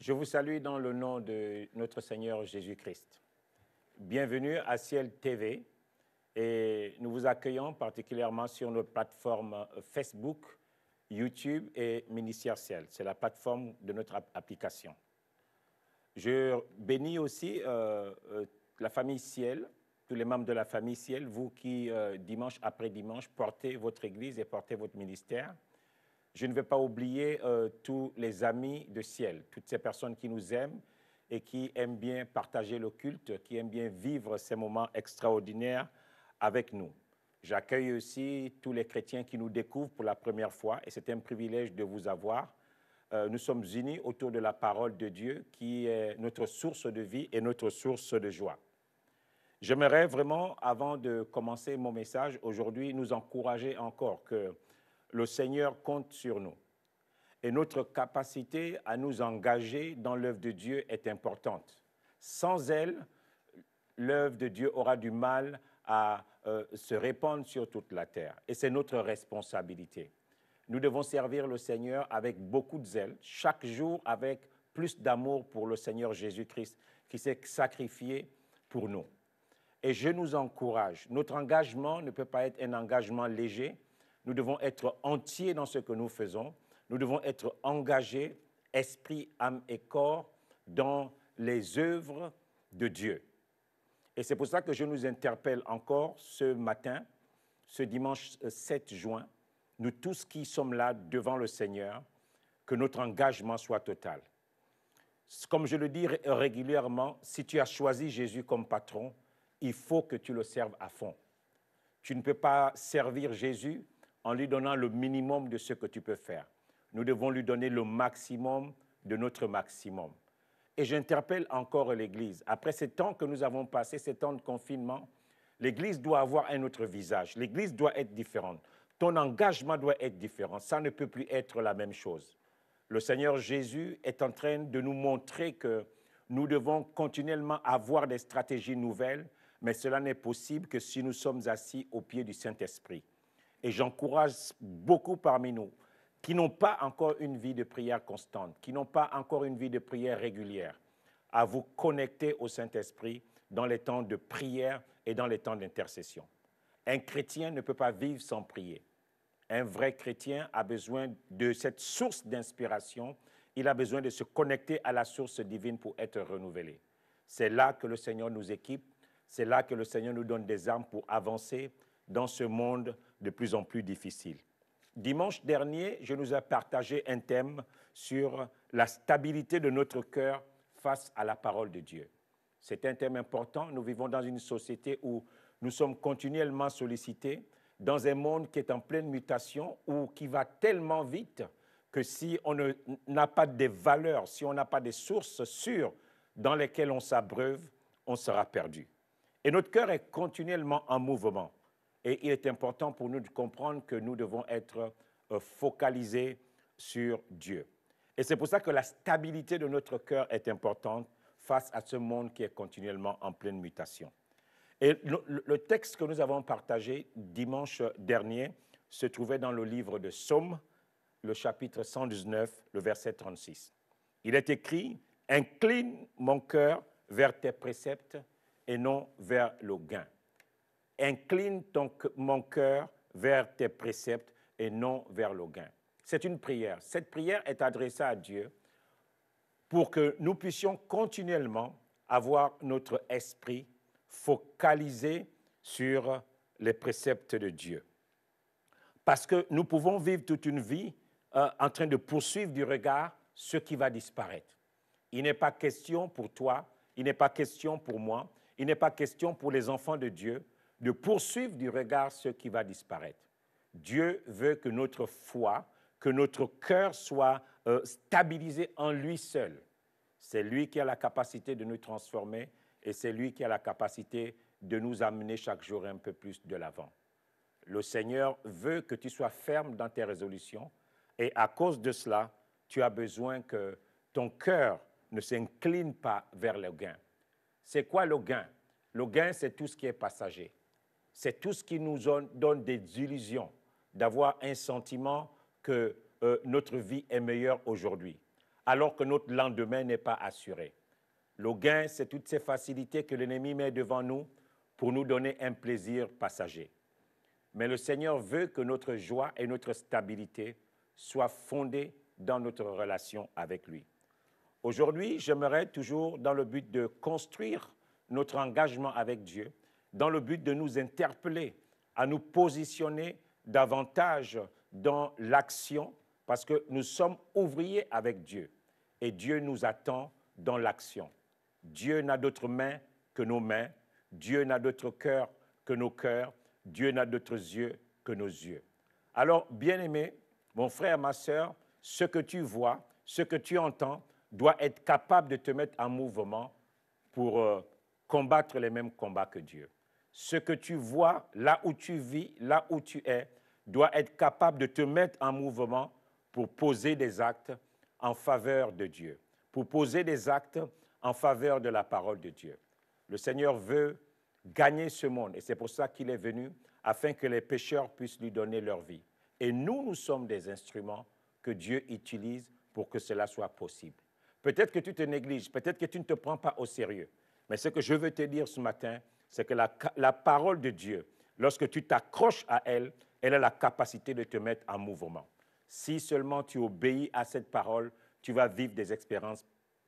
Je vous salue dans le nom de notre Seigneur Jésus-Christ. Bienvenue à Ciel TV et nous vous accueillons particulièrement sur notre plateforme Facebook, YouTube et Ministère Ciel. C'est la plateforme de notre application. Je bénis aussi la famille Ciel, tous les membres de la famille Ciel, vous qui, dimanche après dimanche, portez votre Église et portez votre ministère. Je ne vais pas oublier tous les amis de Ciel, toutes ces personnes qui nous aiment et qui aiment bien partager le culte, qui aiment bien vivre ces moments extraordinaires avec nous. J'accueille aussi tous les chrétiens qui nous découvrent pour la première fois et c'est un privilège de vous avoir. Nous sommes unis autour de la parole de Dieu qui est notre source de vie et notre source de joie. J'aimerais vraiment, avant de commencer mon message aujourd'hui, nous encourager encore que le Seigneur compte sur nous. Et notre capacité à nous engager dans l'œuvre de Dieu est importante. Sans elle, l'œuvre de Dieu aura du mal à se répandre sur toute la terre. Et c'est notre responsabilité. Nous devons servir le Seigneur avec beaucoup de zèle, chaque jour avec plus d'amour pour le Seigneur Jésus-Christ qui s'est sacrifié pour nous. Et je nous encourage. Notre engagement ne peut pas être un engagement léger. Nous devons être entiers dans ce que nous faisons. Nous devons être engagés, esprit, âme et corps, dans les œuvres de Dieu. Et c'est pour ça que je nous interpelle encore ce matin, ce dimanche 7 juin, nous tous qui sommes là devant le Seigneur, que notre engagement soit total. Comme je le dis régulièrement, si tu as choisi Jésus comme patron, il faut que tu le serves à fond. Tu ne peux pas servir Jésus en lui donnant le minimum de ce que tu peux faire. Nous devons lui donner le maximum de notre maximum. Et j'interpelle encore l'Église. Après ces temps que nous avons passés, ces temps de confinement, l'Église doit avoir un autre visage. L'Église doit être différente. Ton engagement doit être différent. Ça ne peut plus être la même chose. Le Seigneur Jésus est en train de nous montrer que nous devons continuellement avoir des stratégies nouvelles, mais cela n'est possible que si nous sommes assis au pied du Saint-Esprit. Et j'encourage beaucoup parmi nous qui n'ont pas encore une vie de prière constante, qui n'ont pas encore une vie de prière régulière, à vous connecter au Saint-Esprit dans les temps de prière et dans les temps d'intercession. Un chrétien ne peut pas vivre sans prier. Un vrai chrétien a besoin de cette source d'inspiration. Il a besoin de se connecter à la source divine pour être renouvelé. C'est là que le Seigneur nous équipe. C'est là que le Seigneur nous donne des armes pour avancer dans ce monde de plus en plus difficile. Dimanche dernier, je nous ai partagé un thème sur la stabilité de notre cœur face à la parole de Dieu. C'est un thème important. Nous vivons dans une société où nous sommes continuellement sollicités, dans un monde qui est en pleine mutation ou qui va tellement vite que si on n'a pas des valeurs, si on n'a pas des sources sûres dans lesquelles on s'abreuve, on sera perdu. Et notre cœur est continuellement en mouvement. Et il est important pour nous de comprendre que nous devons être focalisés sur Dieu. Et c'est pour ça que la stabilité de notre cœur est importante face à ce monde qui est continuellement en pleine mutation. Et le texte que nous avons partagé dimanche dernier se trouvait dans le livre de Psaume, le chapitre 119, le verset 36. Il est écrit « Incline mon cœur vers tes préceptes et non vers le gain. » Incline mon cœur vers tes préceptes et non vers le gain. C'est une prière. Cette prière est adressée à Dieu pour que nous puissions continuellement avoir notre esprit focalisé sur les préceptes de Dieu. Parce que nous pouvons vivre toute une vie en train de poursuivre du regard ce qui va disparaître. Il n'est pas question pour toi, il n'est pas question pour moi, il n'est pas question pour les enfants de Dieu de poursuivre du regard ce qui va disparaître. Dieu veut que notre foi, que notre cœur soit stabilisé en lui seul. C'est lui qui a la capacité de nous transformer et c'est lui qui a la capacité de nous amener chaque jour un peu plus de l'avant. Le Seigneur veut que tu sois ferme dans tes résolutions et à cause de cela, tu as besoin que ton cœur ne s'incline pas vers le gain. C'est quoi le gain? Le gain, c'est tout ce qui est passager. C'est tout ce qui nous donne des illusions, d'avoir un sentiment que notre vie est meilleure aujourd'hui. alors que notre lendemain n'est pas assuré. Le gain, c'est toutes ces facilités que l'ennemi met devant nous pour nous donner un plaisir passager. Mais le Seigneur veut que notre joie et notre stabilité soient fondées dans notre relation avec lui. Aujourd'hui, j'aimerais toujours, dans le but de construire notre engagement avec Dieu, dans le but de nous interpeller, à nous positionner davantage dans l'action, parce que nous sommes ouvriers avec Dieu, et Dieu nous attend dans l'action. Dieu n'a d'autre main que nos mains, Dieu n'a d'autre cœur que nos cœurs, Dieu n'a d'autres yeux que nos yeux. Alors, bien-aimé, mon frère, ma sœur, ce que tu vois, ce que tu entends, doit être capable de te mettre en mouvement pour combattre les mêmes combats que Dieu. Ce que tu vois, là où tu vis, là où tu es, doit être capable de te mettre en mouvement pour poser des actes en faveur de Dieu, pour poser des actes en faveur de la parole de Dieu. Le Seigneur veut gagner ce monde et c'est pour ça qu'il est venu, afin que les pécheurs puissent lui donner leur vie. Et nous, nous sommes des instruments que Dieu utilise pour que cela soit possible. Peut-être que tu te négliges, peut-être que tu ne te prends pas au sérieux, mais ce que je veux te dire ce matin, c'est que la parole de Dieu, lorsque tu t'accroches à elle, elle a la capacité de te mettre en mouvement. Si seulement tu obéis à cette parole, tu vas vivre des expériences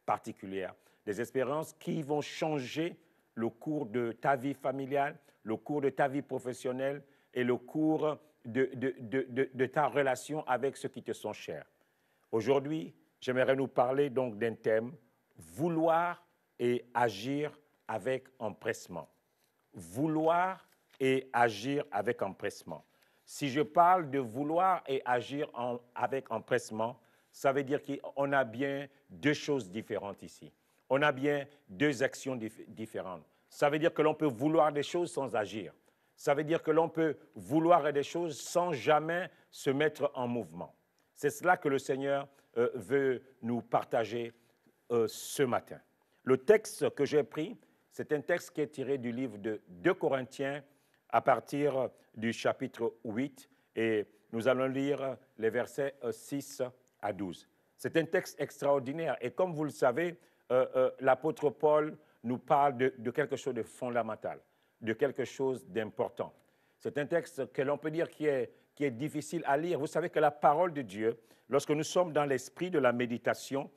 particulières, des expériences qui vont changer le cours de ta vie familiale, le cours de ta vie professionnelle et le cours de ta relation avec ceux qui te sont chers. Aujourd'hui, j'aimerais nous parler donc d'un thème, vouloir et agir avec empressement. Vouloir et agir avec empressement. Si je parle de vouloir et agir avec empressement, ça veut dire qu'on a bien deux choses différentes ici. On a bien deux actions différentes. Ça veut dire que l'on peut vouloir des choses sans agir. Ça veut dire que l'on peut vouloir des choses sans jamais se mettre en mouvement. C'est cela que le Seigneur veut nous partager ce matin. Le texte que j'ai pris, c'est un texte qui est tiré du livre de 2 Corinthiens à partir du chapitre 8 et nous allons lire les versets 6 à 12. C'est un texte extraordinaire et comme vous le savez, l'apôtre Paul nous parle de quelque chose de fondamental, de quelque chose d'important. C'est un texte que l'on peut dire qui est difficile à lire. Vous savez que la parole de Dieu, lorsque nous sommes dans l'esprit de la méditation,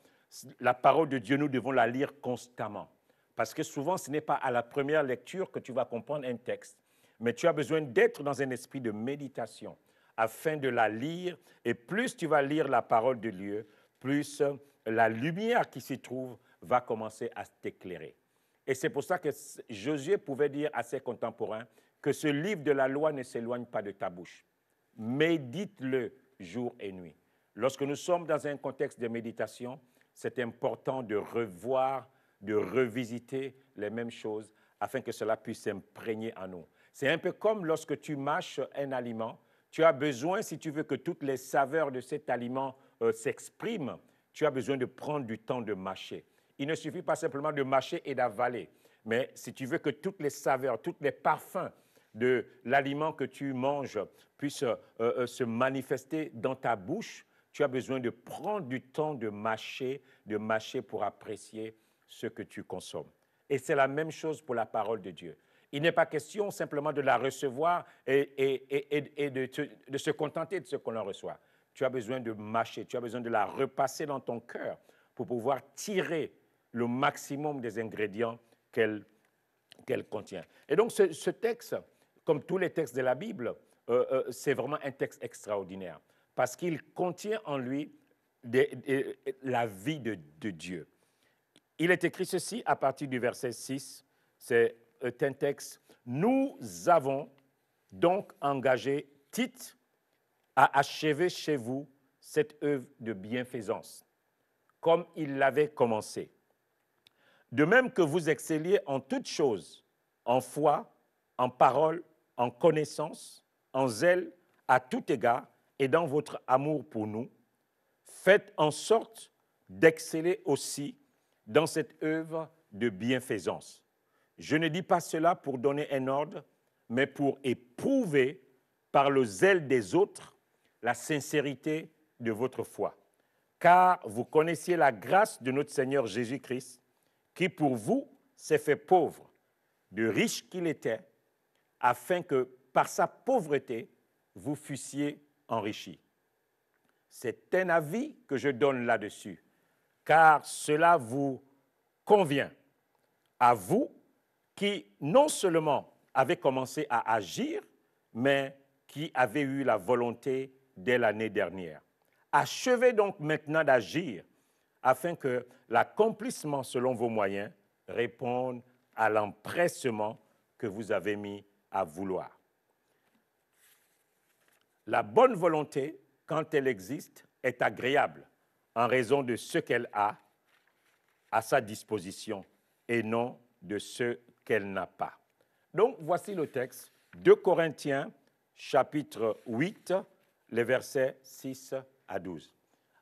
la parole de Dieu, nous devons la lire constamment. Parce que souvent, ce n'est pas à la première lecture que tu vas comprendre un texte, mais tu as besoin d'être dans un esprit de méditation afin de la lire. Et plus tu vas lire la parole de Dieu, plus la lumière qui s'y trouve va commencer à t'éclairer. Et c'est pour ça que Josué pouvait dire à ses contemporains que ce livre de la loi ne s'éloigne pas de ta bouche. Médite-le jour et nuit. Lorsque nous sommes dans un contexte de méditation, c'est important de revoir, de revisiter les mêmes choses afin que cela puisse s'imprégner en nous. C'est un peu comme lorsque tu mâches un aliment, tu as besoin, si tu veux que toutes les saveurs de cet aliment s'expriment, tu as besoin de prendre du temps de mâcher. Il ne suffit pas simplement de mâcher et d'avaler, mais si tu veux que toutes les saveurs, tous les parfums de l'aliment que tu manges puissent se manifester dans ta bouche, tu as besoin de prendre du temps de mâcher pour apprécier ce que tu consommes. Et c'est la même chose pour la parole de Dieu. Il n'est pas question simplement de la recevoir et de se contenter de ce qu'on en reçoit. Tu as besoin de mâcher, tu as besoin de la repasser dans ton cœur pour pouvoir tirer le maximum des ingrédients qu'elle contient. Et donc ce texte, comme tous les textes de la Bible, c'est vraiment un texte extraordinaire parce qu'il contient en lui la vie de Dieu. Il est écrit ceci à partir du verset 6, c'est un texte. Nous avons donc engagé Tite à achever chez vous cette œuvre de bienfaisance, comme il l'avait commencé. De même que vous excelliez en toutes choses, en foi, en parole, en connaissance, en zèle, à tout égard, et dans votre amour pour nous, faites en sorte d'exceller aussi dans cette œuvre de bienfaisance. Je ne dis pas cela pour donner un ordre, mais pour éprouver par le zèle des autres la sincérité de votre foi. car vous connaissiez la grâce de notre Seigneur Jésus-Christ, qui pour vous s'est fait pauvre, de riche qu'il était, afin que par sa pauvreté, vous fussiez enrichis. C'est un avis que je donne là-dessus, car cela vous convient à vous qui non seulement avez commencé à agir, mais qui avez eu la volonté dès l'année dernière. Achevez donc maintenant d'agir afin que l'accomplissement selon vos moyens réponde à l'empressement que vous avez mis à vouloir. La bonne volonté, quand elle existe, est agréable en raison de ce qu'elle a à sa disposition et non de ce qu'elle n'a pas. Donc, voici le texte, 2 Corinthiens, chapitre 8, les versets 6 à 12.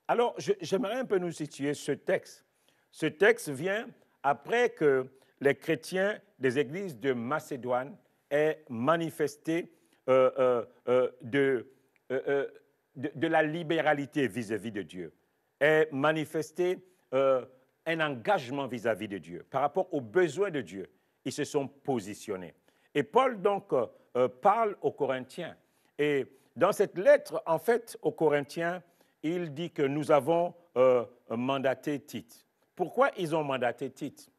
Alors, j'aimerais un peu nous situer ce texte. Ce texte vient après que les chrétiens des églises de Macédoine aient manifesté de la libéralité vis-à-vis de Dieu, aient manifesté un engagement vis-à-vis de Dieu. Par rapport aux besoins de Dieu, ils se sont positionnés. Et Paul, donc, parle aux Corinthiens. Et dans cette lettre, en fait, aux Corinthiens, il dit que nous avons mandaté Tite. Pourquoi ils ont mandaté Tite?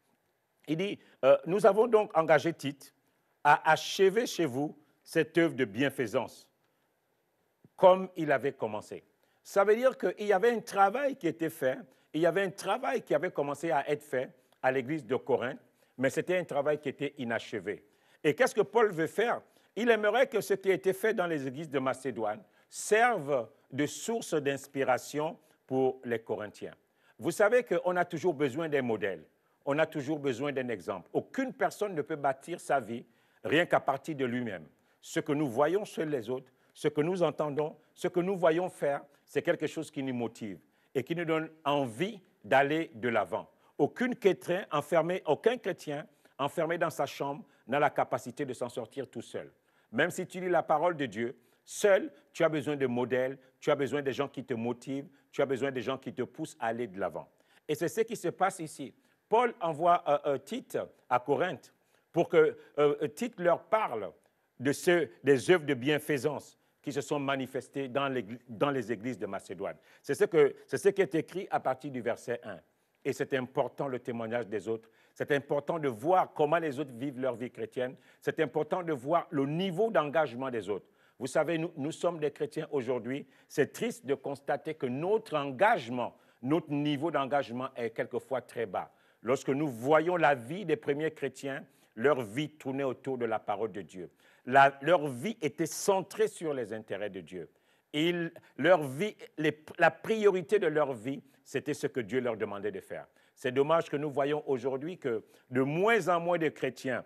Il dit, nous avons donc engagé Tite à achever chez vous cette œuvre de bienfaisance, comme il avait commencé. Ça veut dire qu'il y avait un travail qui était fait, il y avait un travail qui avait commencé à être fait à l'église de Corinthe, mais c'était un travail qui était inachevé. Et qu'est-ce que Paul veut faire? Il aimerait que ce qui a été fait dans les églises de Macédoine serve de source d'inspiration pour les Corinthiens. Vous savez qu'on a toujours besoin d'un modèle, on a toujours besoin d'un exemple. Aucune personne ne peut bâtir sa vie rien qu'à partir de lui-même. Ce que nous voyons chez les autres, ce que nous entendons, ce que nous voyons faire, c'est quelque chose qui nous motive et qui nous donne envie d'aller de l'avant. Aucun chrétien enfermé dans sa chambre n'a la capacité de s'en sortir tout seul. Même si tu lis la parole de Dieu, seul, tu as besoin de modèles, tu as besoin de gens qui te motivent, tu as besoin de gens qui te poussent à aller de l'avant. Et c'est ce qui se passe ici. Paul envoie Tite à Corinthe pour que Tite leur parle des œuvres de bienfaisance qui se sont manifestées dans les églises de Macédoine. C'est ce qui est écrit à partir du verset 1. Et c'est important le témoignage des autres. C'est important de voir comment les autres vivent leur vie chrétienne. C'est important de voir le niveau d'engagement des autres. Vous savez, nous sommes des chrétiens aujourd'hui. C'est triste de constater que notre engagement, notre niveau d'engagement est quelquefois très bas. Lorsque nous voyons la vie des premiers chrétiens, leur vie tournait autour de la parole de Dieu. Leur vie était centrée sur les intérêts de Dieu. La priorité de leur vie, c'était ce que Dieu leur demandait de faire. C'est dommage que nous voyons aujourd'hui que de moins en moins de chrétiens,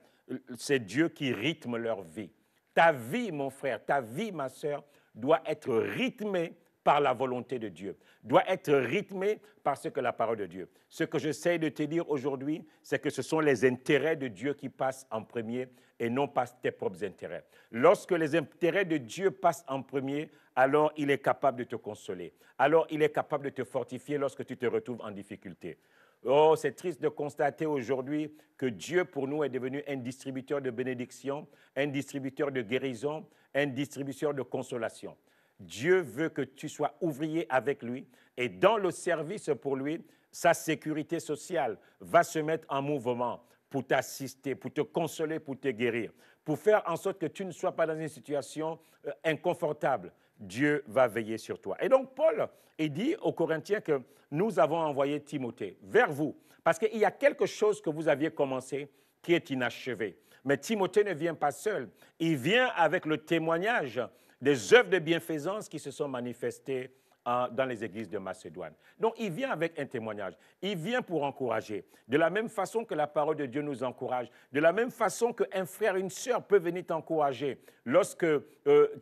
c'est Dieu qui rythme leur vie. Ta vie, mon frère, ta vie, ma sœur, doit être rythmée par la volonté de Dieu, doit être rythmée par ce que la parole de Dieu. Ce que j'essaie de te dire aujourd'hui, c'est que ce sont les intérêts de Dieu qui passent en premier et non pas tes propres intérêts. Lorsque les intérêts de Dieu passent en premier, alors il est capable de te consoler. Alors il est capable de te fortifier lorsque tu te retrouves en difficulté. Oh, c'est triste de constater aujourd'hui que Dieu pour nous est devenu un distributeur de bénédiction, un distributeur de guérison, un distributeur de consolation. Dieu veut que tu sois ouvrier avec lui et dans le service pour lui, sa sécurité sociale va se mettre en mouvement pour t'assister, pour te consoler, pour te guérir, pour faire en sorte que tu ne sois pas dans une situation inconfortable. Dieu va veiller sur toi. Et donc Paul, il dit aux Corinthiens que nous avons envoyé Timothée vers vous, parce qu'il y a quelque chose que vous aviez commencé qui est inachevé. Mais Timothée ne vient pas seul, il vient avec le témoignage des œuvres de bienfaisance qui se sont manifestées dans les églises de Macédoine. Donc, il vient avec un témoignage. Il vient pour encourager. De la même façon que la parole de Dieu nous encourage, de la même façon qu'un frère, une sœur peut venir t'encourager lorsque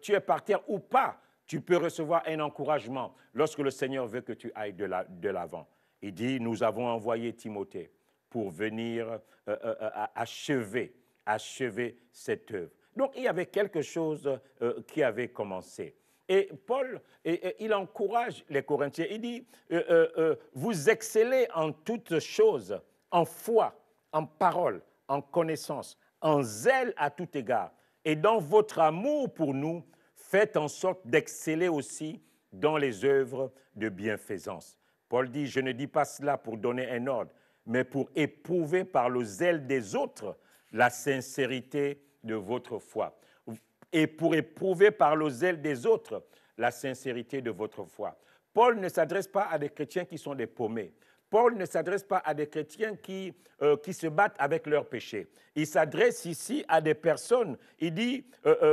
tu es par terre ou pas, tu peux recevoir un encouragement lorsque le Seigneur veut que tu ailles de l'avant. Il dit, nous avons envoyé Timothée pour venir achever cette œuvre. Donc, il y avait quelque chose qui avait commencé. Et Paul, il encourage les Corinthiens. Il dit, vous excellez en toutes choses, en foi, en parole, en connaissance, en zèle à tout égard. Et dans votre amour pour nous, faites en sorte d'exceller aussi dans les œuvres de bienfaisance. Paul dit, je ne dis pas cela pour donner un ordre, mais pour éprouver par le zèle des autres la sincérité de votre foi. Et pour éprouver par le zèle des autres la sincérité de votre foi. Paul ne s'adresse pas à des chrétiens qui sont des paumés. Paul ne s'adresse pas à des chrétiens qui se battent avec leurs péchés. Il s'adresse ici à des personnes. Il dit,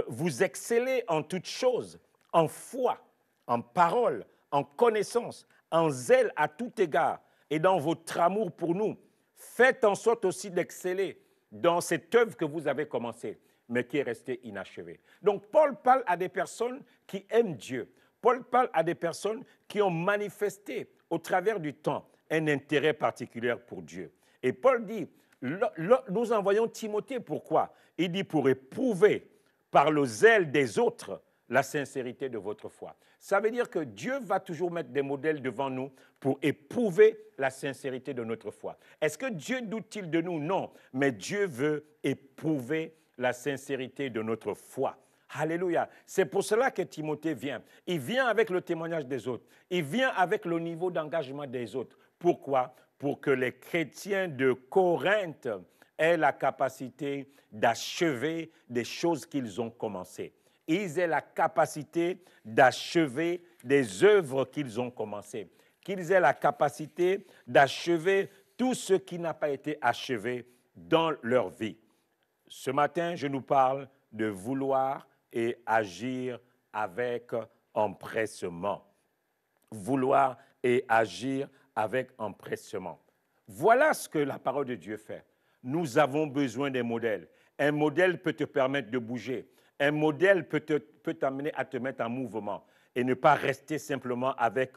vous excellez en toutes choses, en foi, en parole, en connaissance, en zèle à tout égard et dans votre amour pour nous. Faites en sorte aussi d'exceller dans cette œuvre que vous avez commencée, mais qui est restée inachevée. Donc Paul parle à des personnes qui aiment Dieu. Paul parle à des personnes qui ont manifesté au travers du temps un intérêt particulier pour Dieu. Et Paul dit, nous envoyons Timothée, pourquoi? Il dit pour éprouver par le zèle des autres la sincérité de votre foi. Ça veut dire que Dieu va toujours mettre des modèles devant nous pour éprouver la sincérité de notre foi. Est-ce que Dieu doute-t-il de nous? Non, mais Dieu veut éprouver la sincérité de notre foi. Alléluia. C'est pour cela que Timothée vient. Il vient avec le témoignage des autres. Il vient avec le niveau d'engagement des autres. Pourquoi? Pour que les chrétiens de Corinthe aient la capacité d'achever des choses qu'ils ont commencées. Ils aient la capacité d'achever des œuvres qu'ils ont commencées. Qu'ils aient la capacité d'achever tout ce qui n'a pas été achevé dans leur vie. Ce matin, je nous parle de vouloir et agir avec empressement. Vouloir et agir avec empressement. Voilà ce que la parole de Dieu fait. Nous avons besoin d'un modèle. Un modèle peut te permettre de bouger. Un modèle peut t'amener à te mettre en mouvement et ne pas rester simplement avec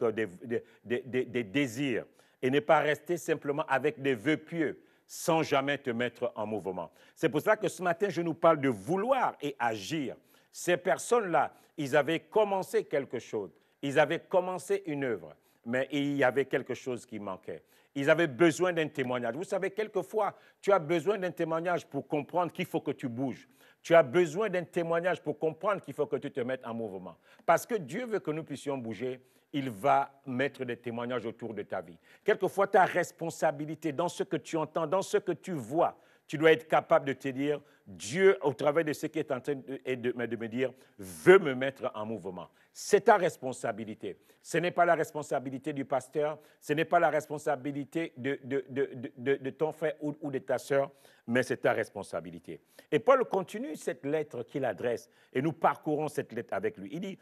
des désirs et ne pas rester simplement avec des vœux pieux sans jamais te mettre en mouvement. C'est pour ça que ce matin, je nous parle de vouloir et agir. Ces personnes-là, ils avaient commencé quelque chose. Ils avaient commencé une œuvre, mais il y avait quelque chose qui manquait. Ils avaient besoin d'un témoignage. Vous savez, quelquefois, tu as besoin d'un témoignage pour comprendre qu'il faut que tu bouges. Tu as besoin d'un témoignage pour comprendre qu'il faut que tu te mettes en mouvement. Parce que Dieu veut que nous puissions bouger, il va mettre des témoignages autour de ta vie. Quelquefois, ta responsabilité dans ce que tu entends, dans ce que tu vois, tu dois être capable de te dire, Dieu, au travers de ce qui est en train de me dire, veut me mettre en mouvement. C'est ta responsabilité. Ce n'est pas la responsabilité du pasteur, ce n'est pas la responsabilité de ton frère ou de ta sœur, mais c'est ta responsabilité. Et Paul continue cette lettre qu'il adresse, et nous parcourons cette lettre avec lui. Il dit,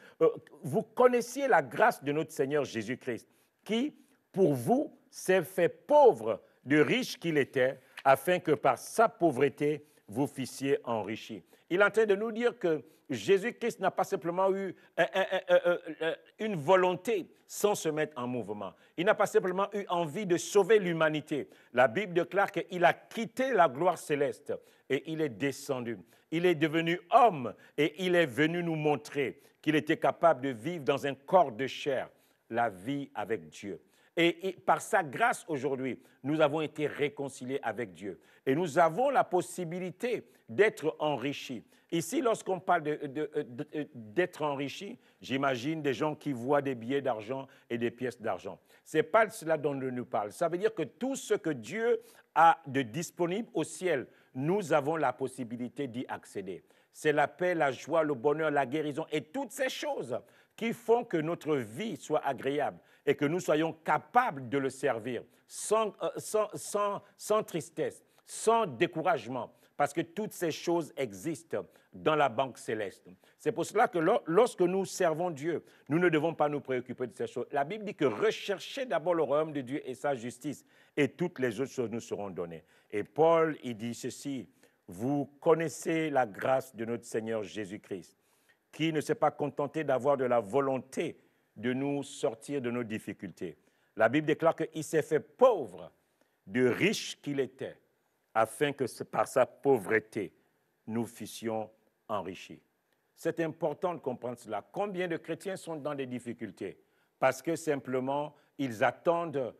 vous connaissiez la grâce de notre Seigneur Jésus-Christ, qui, pour vous, s'est fait pauvre de riche qu'il était, afin que par sa pauvreté, vous fussiez enrichis. Il est en train de nous dire que Jésus-Christ n'a pas simplement eu une volonté sans se mettre en mouvement. Il n'a pas simplement eu envie de sauver l'humanité. La Bible déclare qu'il a quitté la gloire céleste et il est descendu. Il est devenu homme et il est venu nous montrer qu'il était capable de vivre dans un corps de chair, la vie avec Dieu. Et par sa grâce aujourd'hui, nous avons été réconciliés avec Dieu. Et nous avons la possibilité d'être enrichis. Ici, lorsqu'on parle d'être enrichi, j'imagine des gens qui voient des billets d'argent et des pièces d'argent. Ce n'est pas cela dont on nous parle. Ça veut dire que tout ce que Dieu a de disponible au ciel, nous avons la possibilité d'y accéder. C'est la paix, la joie, le bonheur, la guérison et toutes ces choses qui font que notre vie soit agréable et que nous soyons capables de le servir sans tristesse, sans découragement, parce que toutes ces choses existent dans la banque céleste. C'est pour cela que lorsque nous servons Dieu, nous ne devons pas nous préoccuper de ces choses. La Bible dit que recherchez d'abord le royaume de Dieu et sa justice, et toutes les autres choses nous seront données. Et Paul, il dit ceci, vous connaissez la grâce de notre Seigneur Jésus-Christ, qui ne s'est pas contenté d'avoir de la volonté de nous sortir de nos difficultés. La Bible déclare qu'il s'est fait pauvre, de riche qu'il était, afin que par sa pauvreté, nous fussions enrichis. C'est important de comprendre cela. Combien de chrétiens sont dans des difficultés? Parce que simplement, ils attendent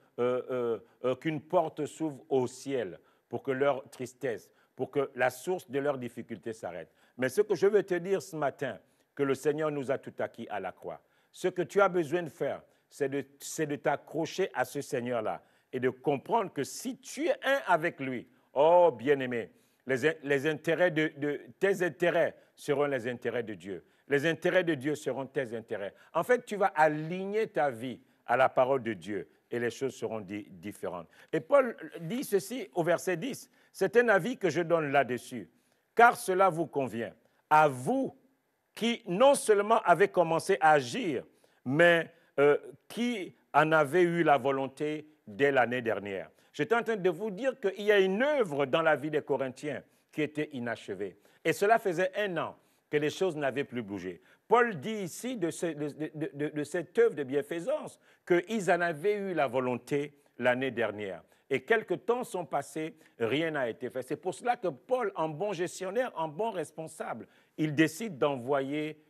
qu'une porte s'ouvre au ciel pour que leur tristesse, pour que la source de leur difficulté s'arrête. Mais ce que je veux te dire ce matin, que le Seigneur nous a tout acquis à la croix. Ce que tu as besoin de faire, c'est de t'accrocher à ce Seigneur-là et de comprendre que si tu es un avec lui, oh bien-aimé, tes intérêts seront les intérêts de Dieu. Les intérêts de Dieu seront tes intérêts. En fait, tu vas aligner ta vie à la parole de Dieu et les choses seront différentes. Et Paul dit ceci au verset 10, c'est un avis que je donne là-dessus, car cela vous convient, à vous qui non seulement avez commencé à agir, mais qui en avez eu la volonté dès l'année dernière. J'étais en train de vous dire qu'il y a une œuvre dans la vie des Corinthiens qui était inachevée. Et cela faisait 1 an que les choses n'avaient plus bougé. Paul dit ici de cette œuvre de bienfaisance qu'ils en avaient eu la volonté l'année dernière. Et quelques temps sont passés, rien n'a été fait. C'est pour cela que Paul, en bon gestionnaire, en bon responsable, il décide d'envoyer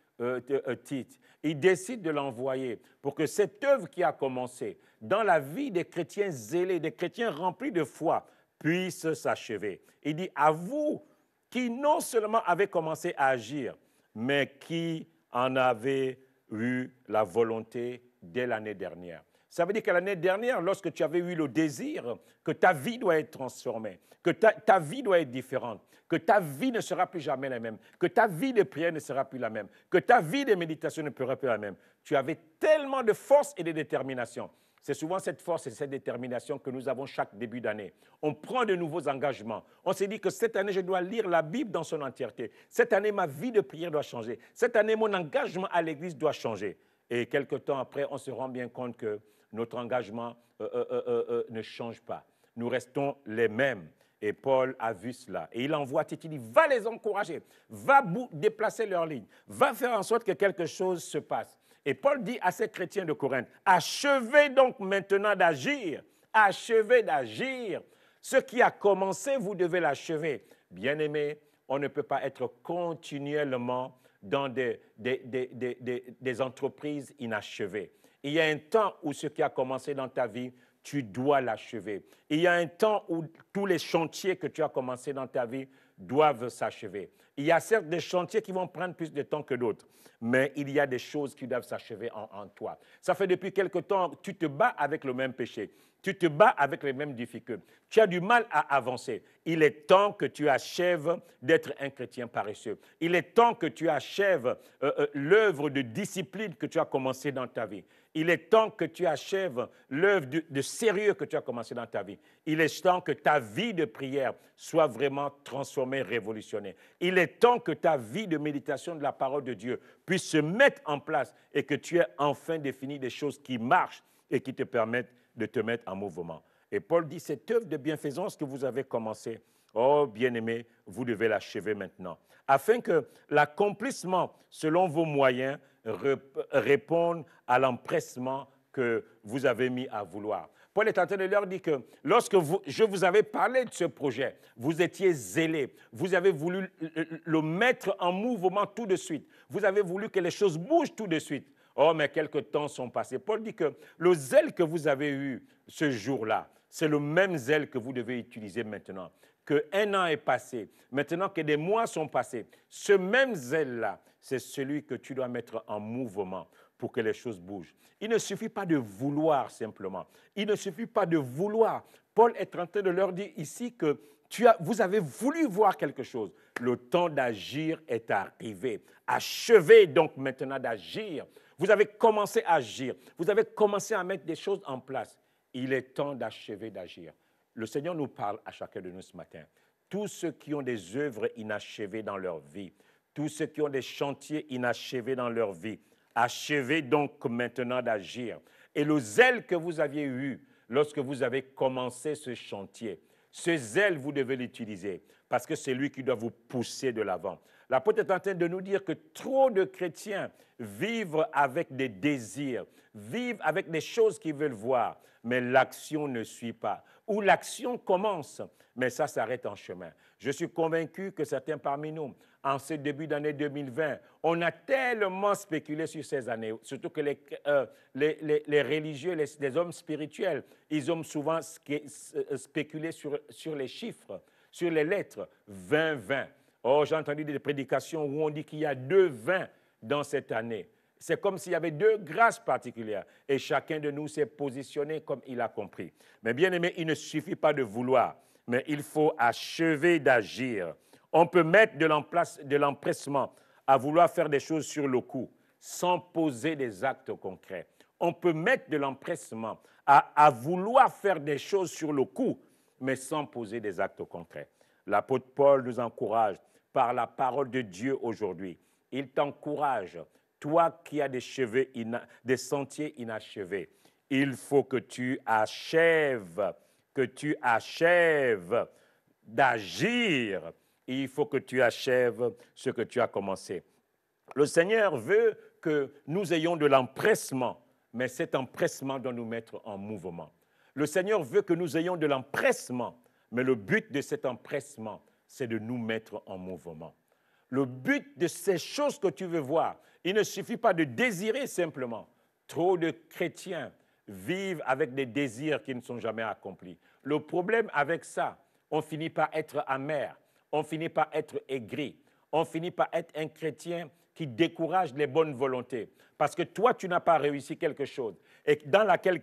Tite. Il décide de l'envoyer pour que cette œuvre qui a commencé dans la vie des chrétiens zélés, des chrétiens remplis de foi, puisse s'achever. Il dit, à vous qui non seulement avez commencé à agir, mais qui en avez eu la volonté dès l'année dernière. Ça veut dire que l'année dernière, lorsque tu avais eu le désir que ta vie doit être transformée, que ta vie doit être différente, que ta vie ne sera plus jamais la même, que ta vie de prière ne sera plus la même, que ta vie de méditation ne sera plus la même. Tu avais tellement de force et de détermination. C'est souvent cette force et cette détermination que nous avons chaque début d'année. On prend de nouveaux engagements. On s'est dit que cette année, je dois lire la Bible dans son entièreté. Cette année, ma vie de prière doit changer. Cette année, mon engagement à l'Église doit changer. Et quelque temps après, on se rend bien compte que notre engagement ne change pas. Nous restons les mêmes. Et Paul a vu cela. Et il envoie Tite, il dit, va les encourager, va déplacer leur ligne, va faire en sorte que quelque chose se passe. Et Paul dit à ces chrétiens de Corinthe, achevez donc maintenant d'agir, achevez d'agir. Ce qui a commencé, vous devez l'achever. Bien-aimés, on ne peut pas être continuellement dans des entreprises inachevées. Il y a un temps où ce qui a commencé dans ta vie, tu dois l'achever. Il y a un temps où tous les chantiers que tu as commencés dans ta vie doivent s'achever. Il y a certes des chantiers qui vont prendre plus de temps que d'autres, mais il y a des choses qui doivent s'achever en toi. Ça fait depuis quelque temps que tu te bats avec le même péché. Tu te bats avec les mêmes difficultés. Tu as du mal à avancer. Il est temps que tu achèves d'être un chrétien paresseux. Il est temps que tu achèves l'œuvre de discipline que tu as commencée dans ta vie. Il est temps que tu achèves l'œuvre de sérieux que tu as commencé dans ta vie. Il est temps que ta vie de prière soit vraiment transformée, révolutionnée. Il est temps que ta vie de méditation de la parole de Dieu puisse se mettre en place et que tu aies enfin défini des choses qui marchent et qui te permettent de te mettre en mouvement. Et Paul dit, cette œuvre de bienfaisance que vous avez commencée, oh bien-aimés, vous devez l'achever maintenant, afin que l'accomplissement selon vos moyens réponde à l'empressement que vous avez mis à vouloir. Paul est en train de leur dire que lorsque je vous avais parlé de ce projet, vous étiez zélés, vous avez voulu le mettre en mouvement tout de suite, vous avez voulu que les choses bougent tout de suite. Oh, mais quelques temps sont passés. Paul dit que le zèle que vous avez eu ce jour-là, c'est le même zèle que vous devez utiliser maintenant. Que1 an est passé, maintenant que des mois sont passés, ce même zèle-là, c'est celui que tu dois mettre en mouvement pour que les choses bougent. Il ne suffit pas de vouloir simplement. Il ne suffit pas de vouloir. Paul est en train de leur dire ici que vous avez voulu voir quelque chose. Le temps d'agir est arrivé. Achevez donc maintenant d'agir. Vous avez commencé à agir. Vous avez commencé à mettre des choses en place. Il est temps d'achever d'agir. Le Seigneur nous parle à chacun de nous ce matin. Tous ceux qui ont des œuvres inachevées dans leur vie, tous ceux qui ont des chantiers inachevés dans leur vie, achevez donc maintenant d'agir. Et le zèle que vous aviez eu lorsque vous avez commencé ce chantier, ce zèle, vous devez l'utiliser parce que c'est lui qui doit vous pousser de l'avant. L'apôtre est en train de nous dire que trop de chrétiens vivent avec des désirs, vivent avec des choses qu'ils veulent voir, mais l'action ne suit pas. Ou l'action commence, mais ça s'arrête en chemin. Je suis convaincu que certains parmi nous, en ce début d'année 2020, on a tellement spéculé sur ces années, surtout que les religieux, les hommes spirituels, ils ont souvent spéculé sur les chiffres, sur les lettres, 20-20. Oh, j'ai entendu des prédications où on dit qu'il y a 2 20 dans cette année. C'est comme s'il y avait 2 grâces particulières et chacun de nous s'est positionné comme il a compris. Mais bien aimé, il ne suffit pas de vouloir, mais il faut achever d'agir. On peut mettre de l'empressement à vouloir faire des choses sur le coup sans poser des actes concrets. On peut mettre de l'empressement à vouloir faire des choses sur le coup, mais sans poser des actes concrets. L'apôtre Paul nous encourage par la parole de Dieu aujourd'hui. Il t'encourage, toi qui as des sentiers inachevés. Il faut que tu achèves d'agir. Il faut que tu achèves ce que tu as commencé. Le Seigneur veut que nous ayons de l'empressement, mais cet empressement doit nous mettre en mouvement. Le Seigneur veut que nous ayons de l'empressement, mais le but de cet empressement, c'est de nous mettre en mouvement. Le but de ces choses que tu veux voir, il ne suffit pas de désirer simplement. Trop de chrétiens vivent avec des désirs qui ne sont jamais accomplis. Le problème avec ça, on finit par être amer, on finit par être aigri, on finit par être un chrétien qui décourage les bonnes volontés. Parce que toi, tu n'as pas réussi quelque chose et dans laquelle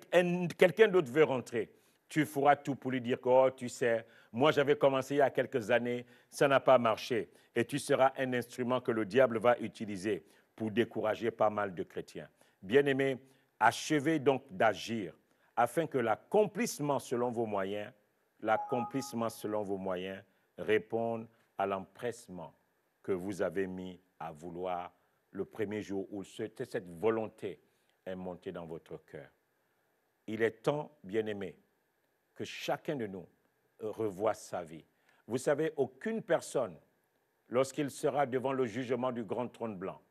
quelqu'un d'autre veut rentrer. Tu feras tout pour lui dire que, oh, tu sais, moi j'avais commencé il y a quelques années, ça n'a pas marché. Et tu seras un instrument que le diable va utiliser pour décourager pas mal de chrétiens. Bien-aimés, achevez donc d'agir afin que l'accomplissement selon vos moyens réponde à l'empressement que vous avez mis à vouloir le premier jour où cette volonté est montée dans votre cœur. Il est temps, bien-aimés, que chacun de nous revoie sa vie. Vous savez, aucune personne, lorsqu'il sera devant le jugement du grand trône blanc,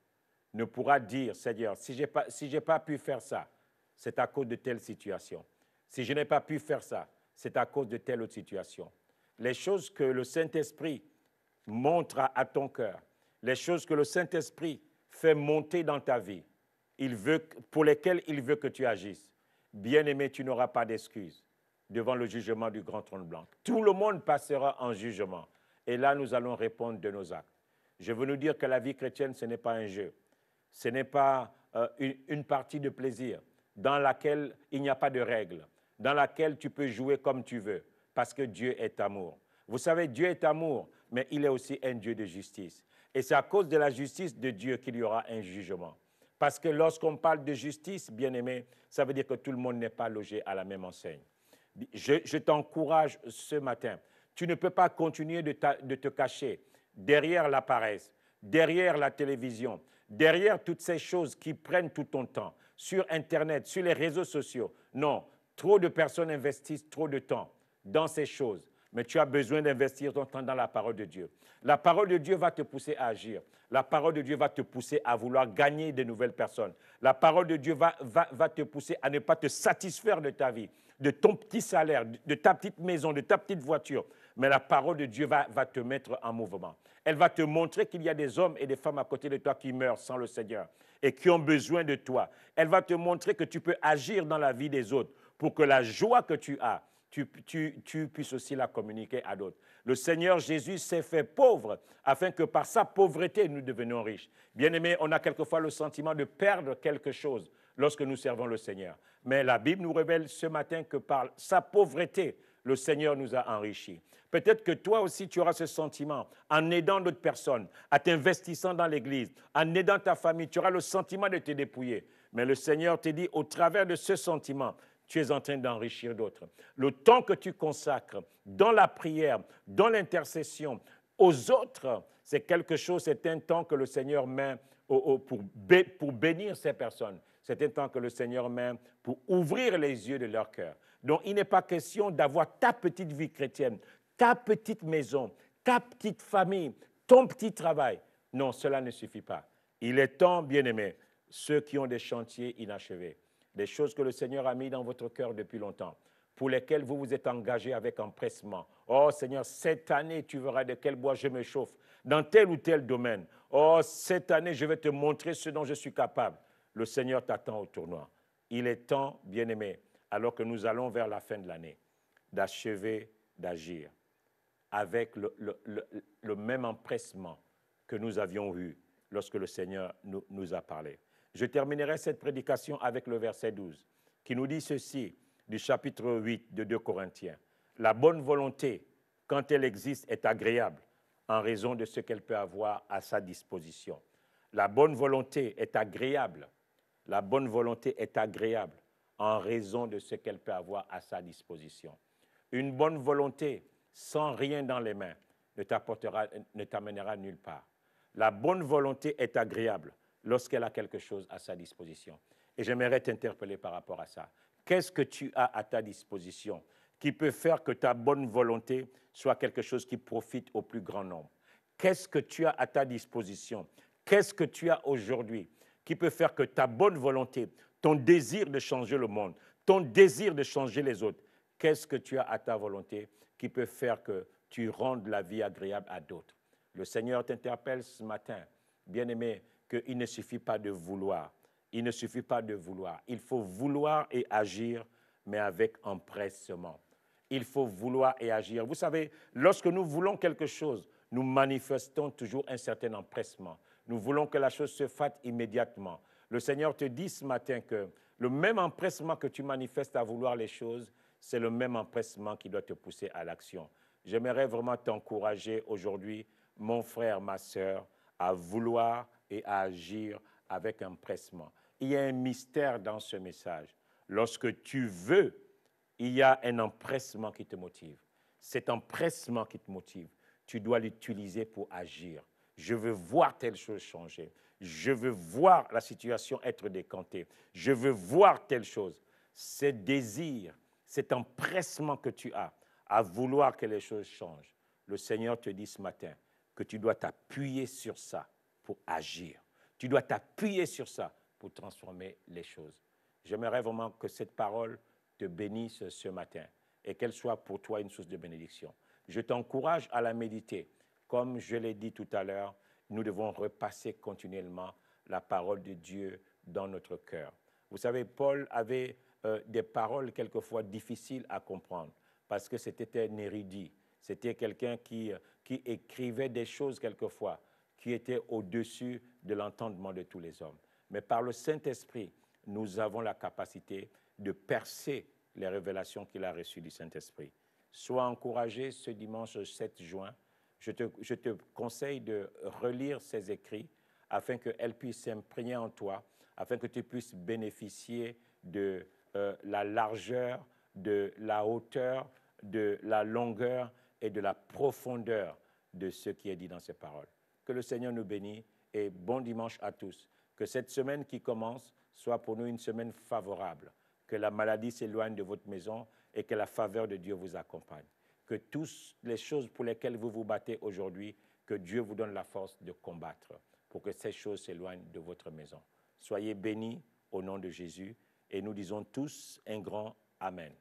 ne pourra dire, Seigneur, si je n'ai pas pu faire ça, c'est à cause de telle situation. Si je n'ai pas pu faire ça, c'est à cause de telle autre situation. Les choses que le Saint-Esprit montre à ton cœur, les choses que le Saint-Esprit fait monter dans ta vie, pour lesquelles il veut que tu agisses, bien-aimé, tu n'auras pas d'excuses devant le jugement du grand trône blanc. Tout le monde passera en jugement. Et là, nous allons répondre de nos actes. Je veux nous dire que la vie chrétienne, ce n'est pas un jeu. Ce n'est pas une partie de plaisir dans laquelle il n'y a pas de règles, dans laquelle tu peux jouer comme tu veux, parce que Dieu est amour. Vous savez, Dieu est amour, mais il est aussi un Dieu de justice. Et c'est à cause de la justice de Dieu qu'il y aura un jugement. Parce que lorsqu'on parle de justice, bien-aimé, ça veut dire que tout le monde n'est pas logé à la même enseigne. Je t'encourage ce matin. Tu ne peux pas continuer de te cacher derrière la paresse, derrière la télévision, derrière toutes ces choses qui prennent tout ton temps, sur Internet, sur les réseaux sociaux. Non, trop de personnes investissent trop de temps dans ces choses. Mais tu as besoin d'investir ton temps dans la parole de Dieu. La parole de Dieu va te pousser à agir. La parole de Dieu va te pousser à vouloir gagner de nouvelles personnes. La parole de Dieu va te pousser à ne pas te satisfaire de ta vie, de ton petit salaire, de ta petite maison, de ta petite voiture. Mais la parole de Dieu va te mettre en mouvement. Elle va te montrer qu'il y a des hommes et des femmes à côté de toi qui meurent sans le Seigneur et qui ont besoin de toi. Elle va te montrer que tu peux agir dans la vie des autres pour que la joie que tu as, tu puisses aussi la communiquer à d'autres. Le Seigneur Jésus s'est fait pauvre afin que par sa pauvreté, nous devenions riches. Bien-aimés, on a quelquefois le sentiment de perdre quelque chose lorsque nous servons le Seigneur. Mais la Bible nous révèle ce matin que par sa pauvreté, le Seigneur nous a enrichis. Peut-être que toi aussi, tu auras ce sentiment en aidant d'autres personnes, en t'investissant dans l'Église, en aidant ta famille, tu auras le sentiment de te dépouiller. Mais le Seigneur te dit, au travers de ce sentiment, tu es en train d'enrichir d'autres. Le temps que tu consacres dans la prière, dans l'intercession, aux autres, c'est quelque chose, c'est un temps que le Seigneur met pour bénir ces personnes. C'est un temps que le Seigneur met pour ouvrir les yeux de leur cœur. Donc, il n'est pas question d'avoir ta petite vie chrétienne, ta petite maison, ta petite famille, ton petit travail. Non, cela ne suffit pas. Il est temps, bien-aimés, ceux qui ont des chantiers inachevés, des choses que le Seigneur a mis dans votre cœur depuis longtemps, pour lesquelles vous vous êtes engagés avec empressement. Oh Seigneur, cette année, tu verras de quel bois je me chauffe, dans tel ou tel domaine. Oh, cette année, je vais te montrer ce dont je suis capable. Le Seigneur t'attend au tournoi. Il est temps, bien-aimé, alors que nous allons vers la fin de l'année, d'achever d'agir avec le même empressement que nous avions eu lorsque le Seigneur nous a parlé. Je terminerai cette prédication avec le verset 12, qui nous dit ceci, du chapitre 8 de 2 Corinthiens. La bonne volonté, quand elle existe, est agréable en raison de ce qu'elle peut avoir à sa disposition. La bonne volonté est agréable. La bonne volonté est agréable en raison de ce qu'elle peut avoir à sa disposition. Une bonne volonté sans rien dans les mains ne t'amènera nulle part. La bonne volonté est agréable lorsqu'elle a quelque chose à sa disposition. Et j'aimerais t'interpeller par rapport à ça. Qu'est-ce que tu as à ta disposition qui peut faire que ta bonne volonté soit quelque chose qui profite au plus grand nombre? Qu'est-ce que tu as à ta disposition? Qu'est-ce que tu as aujourd'hui qui peut faire que ta bonne volonté, ton désir de changer le monde, ton désir de changer les autres, qu'est-ce que tu as à ta volonté qui peut faire que tu rendes la vie agréable à d'autres? Le Seigneur t'interpelle ce matin, bien-aimé, qu'il ne suffit pas de vouloir. Il ne suffit pas de vouloir. Il faut vouloir et agir, mais avec empressement. Il faut vouloir et agir. Vous savez, lorsque nous voulons quelque chose, nous manifestons toujours un certain empressement. Nous voulons que la chose se fasse immédiatement. Le Seigneur te dit ce matin que le même empressement que tu manifestes à vouloir les choses, c'est le même empressement qui doit te pousser à l'action. J'aimerais vraiment t'encourager aujourd'hui, mon frère, ma sœur, à vouloir et à agir avec empressement. Il y a un mystère dans ce message. Lorsque tu veux, il y a un empressement qui te motive. Cet empressement qui te motive, tu dois l'utiliser pour agir. Je veux voir telle chose changer. Je veux voir la situation être décantée. Je veux voir telle chose. Ce désir, cet empressement que tu as à vouloir que les choses changent, le Seigneur te dit ce matin que tu dois t'appuyer sur ça pour agir. Tu dois t'appuyer sur ça pour transformer les choses. J'aimerais vraiment que cette parole te bénisse ce matin et qu'elle soit pour toi une source de bénédiction. Je t'encourage à la méditer. Comme je l'ai dit tout à l'heure, nous devons repasser continuellement la parole de Dieu dans notre cœur. Vous savez, Paul avait des paroles quelquefois difficiles à comprendre parce que c'était un érudit. C'était quelqu'un qui écrivait des choses quelquefois qui étaient au-dessus de l'entendement de tous les hommes. Mais par le Saint-Esprit, nous avons la capacité de percer les révélations qu'il a reçues du Saint-Esprit. Sois encouragé ce dimanche 7 juin. Je te conseille de relire ces écrits afin qu'elles puissent s'imprégner en toi, afin que tu puisses bénéficier de la largeur, de la hauteur, de la longueur et de la profondeur de ce qui est dit dans ces paroles. Que le Seigneur nous bénisse et bon dimanche à tous. Que cette semaine qui commence soit pour nous une semaine favorable. Que la maladie s'éloigne de votre maison et que la faveur de Dieu vous accompagne. Que toutes les choses pour lesquelles vous vous battez aujourd'hui, que Dieu vous donne la force de combattre pour que ces choses s'éloignent de votre maison. Soyez bénis au nom de Jésus et nous disons tous un grand Amen.